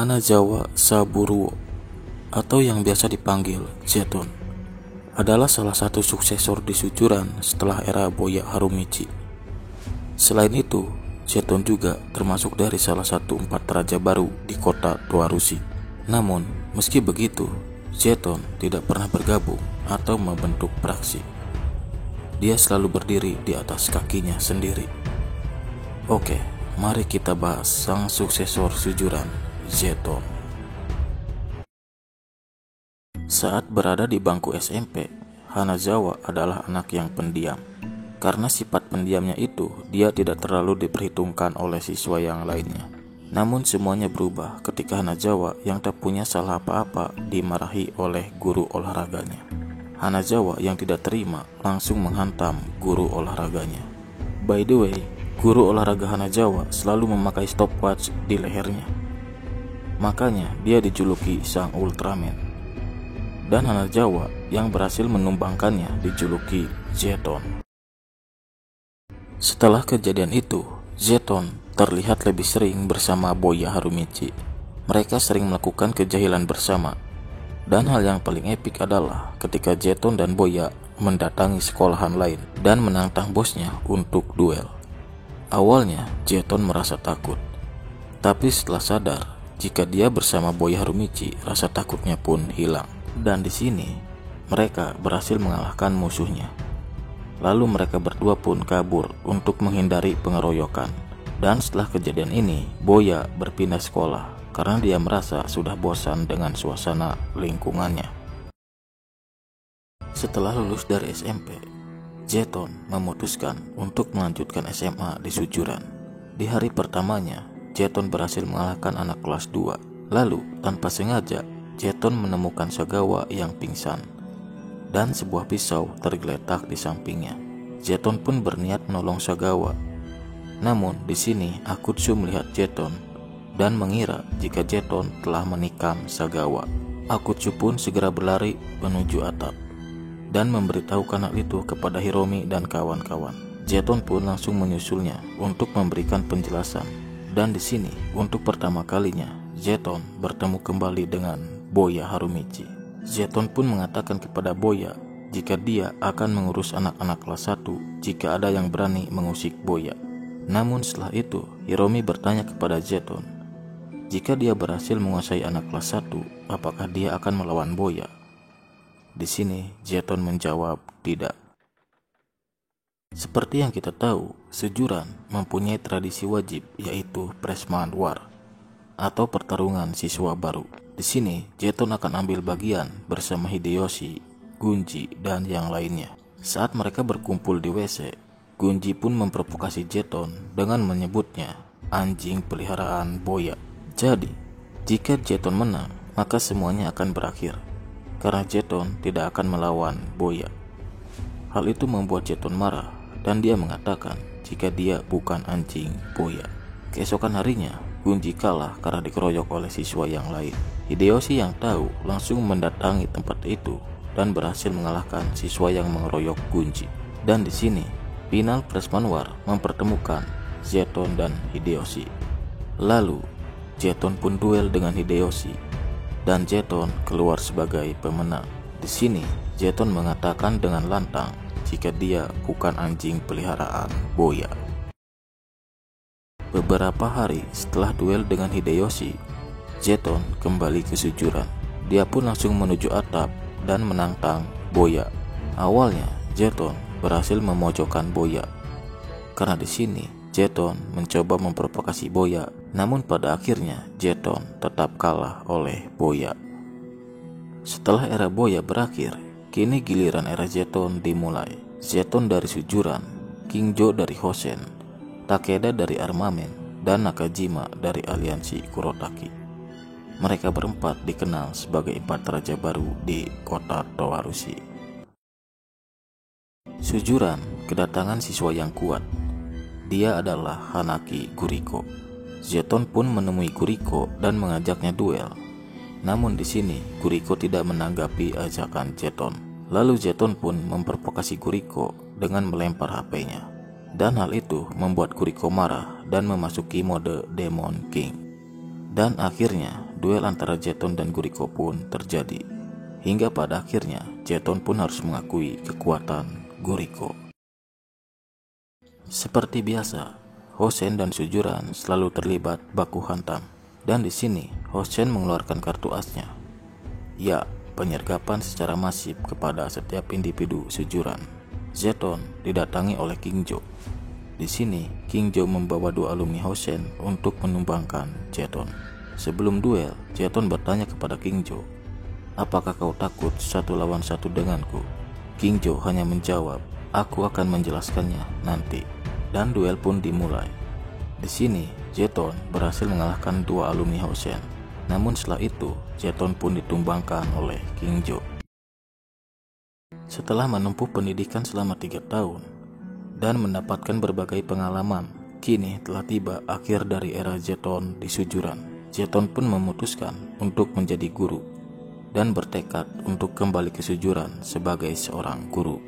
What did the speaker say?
Hanazawa Saburuo, atau yang biasa dipanggil Zeton, adalah salah satu suksesor di Sujuran setelah era Boya Harumichi. Selain itu, Zeton juga termasuk dari salah satu 4 raja baru di kota Toarushi. Namun, meski begitu, Zeton tidak pernah bergabung atau membentuk praksi. Dia selalu berdiri di atas kakinya sendiri. Oke, mari kita bahas sang suksesor Sujuran, Zeton. Saat berada di bangku SMP, Hanazawa adalah anak yang pendiam. Karena sifat pendiamnya itu, dia tidak terlalu diperhitungkan oleh siswa yang lainnya. Namun semuanya berubah ketika Hanazawa yang tak punya salah apa-apa dimarahi oleh guru olahraganya. Hanazawa yang tidak terima langsung menghantam guru olahraganya. By the way, guru olahraga Hanazawa selalu memakai stopwatch di lehernya. Makanya dia dijuluki sang Ultraman. Dan Hanazawa yang berhasil menumbangkannya dijuluki Zeton. Setelah kejadian itu, Zeton terlihat lebih sering bersama Boya Harumichi. Mereka sering melakukan kejahilan bersama. Dan hal yang paling epik adalah ketika Zeton dan Boya mendatangi sekolahan lain dan menantang bosnya untuk duel. Awalnya Zeton merasa takut, tapi setelah sadar jika dia bersama Boya Harumichi, rasa takutnya pun hilang. Dan di sini mereka berhasil mengalahkan musuhnya. Lalu mereka berdua pun kabur untuk menghindari pengeroyokan. Dan setelah kejadian ini, Boya berpindah sekolah karena dia merasa sudah bosan dengan suasana lingkungannya. Setelah lulus dari SMP, Zeton memutuskan untuk melanjutkan SMA di Sujuran. Di hari pertamanya, Zeton berhasil mengalahkan anak kelas 2. Lalu, tanpa sengaja, Zeton menemukan Sagawa yang pingsan dan sebuah pisau tergeletak di sampingnya. Zeton pun berniat menolong Sagawa. Namun di sini Akutsu melihat Zeton dan mengira jika Zeton telah menikam Sagawa. Akutsu pun segera berlari menuju atap dan memberitahukan hal itu kepada Hiromi dan kawan-kawan. Zeton pun langsung menyusulnya untuk memberikan penjelasan. Dan di sini untuk pertama kalinya Zeton bertemu kembali dengan Boya Harumichi. Zeton pun mengatakan kepada Boya jika dia akan mengurus anak-anak kelas 1 jika ada yang berani mengusik Boya. Namun setelah itu, Hiromi bertanya kepada Zeton, jika dia berhasil menguasai anak kelas 1, apakah dia akan melawan Boya? Di sini Zeton menjawab tidak. Seperti yang kita tahu, Sujuran mempunyai tradisi wajib, yaitu Freshman War atau pertarungan siswa baru. Di sini, Zeton akan ambil bagian bersama Hideyoshi, Gunji, dan yang lainnya. Saat mereka berkumpul di WC, Gunji pun memprovokasi Zeton dengan menyebutnya anjing peliharaan Boya. Jadi, jika Zeton menang, maka semuanya akan berakhir, karena Zeton tidak akan melawan Boya. Hal itu membuat Zeton marah, dan dia mengatakan jika dia bukan anjing Boya. Keesokan harinya, Gunji kalah karena dikeroyok oleh siswa yang lain. Hideyoshi yang tahu langsung mendatangi tempat itu dan berhasil mengalahkan siswa yang mengeroyok Gunji. Dan di sini, final Freshman War mempertemukan Zeton dan Hideyoshi. Lalu, Zeton pun duel dengan Hideyoshi dan Zeton keluar sebagai pemenang. Di sini, Zeton mengatakan dengan lantang jika dia bukan anjing peliharaan Boya. Beberapa hari setelah duel dengan Hideyoshi, Zeton kembali ke Sujuran. Dia pun langsung menuju atap dan menantang Boya. Awalnya, Zeton berhasil memojokkan Boya. Karena di sini, Zeton mencoba memprovokasi Boya, namun pada akhirnya Zeton tetap kalah oleh Boya. Setelah era Boya berakhir, kini giliran era Zeton dimulai. Zeton dari Sujuran, Kingjo dari Hosen, Takeda dari Armamen, dan Nakajima dari aliansi Kurotaki. Mereka berempat dikenal sebagai 4 raja baru di kota Toarushi. Sujuran kedatangan siswa yang kuat. Dia adalah Hanaki Guriko. Zeton pun menemui Guriko dan mengajaknya duel. Namun di sini Guriko tidak menanggapi ajakan Zeton. Lalu Zeton pun memprovokasi Guriko dengan melempar HP-nya. Dan hal itu membuat Guriko marah dan memasuki mode Demon King. Dan akhirnya duel antara Jeton dan Guriko pun terjadi. Hingga pada akhirnya Jeton pun harus mengakui kekuatan Guriko. Seperti biasa, Hoshin dan Sujuran selalu terlibat baku hantam. Dan di sini Hoshin mengeluarkan kartu asnya. Ya, penyergapan secara masif kepada setiap individu Sujuran. Jeton didatangi oleh Kingjo. Di sini, Kingjo membawa 2 alumni Hoshin untuk menumbangkan Jeton. Sebelum duel, Jeton bertanya kepada Kingjo, "Apakah kau takut 1 lawan 1 denganku?" Kingjo hanya menjawab, "Aku akan menjelaskannya nanti." Dan duel pun dimulai. Di sini, Jeton berhasil mengalahkan 2 alumni Hoshin. Namun setelah itu, Jeton pun ditumbangkan oleh Kingjo. Setelah menempuh pendidikan selama 3 tahun, dan mendapatkan berbagai pengalaman, kini telah tiba akhir dari era Jeton di Sujuran. Jeton pun memutuskan untuk menjadi guru dan bertekad untuk kembali ke Sujuran sebagai seorang guru.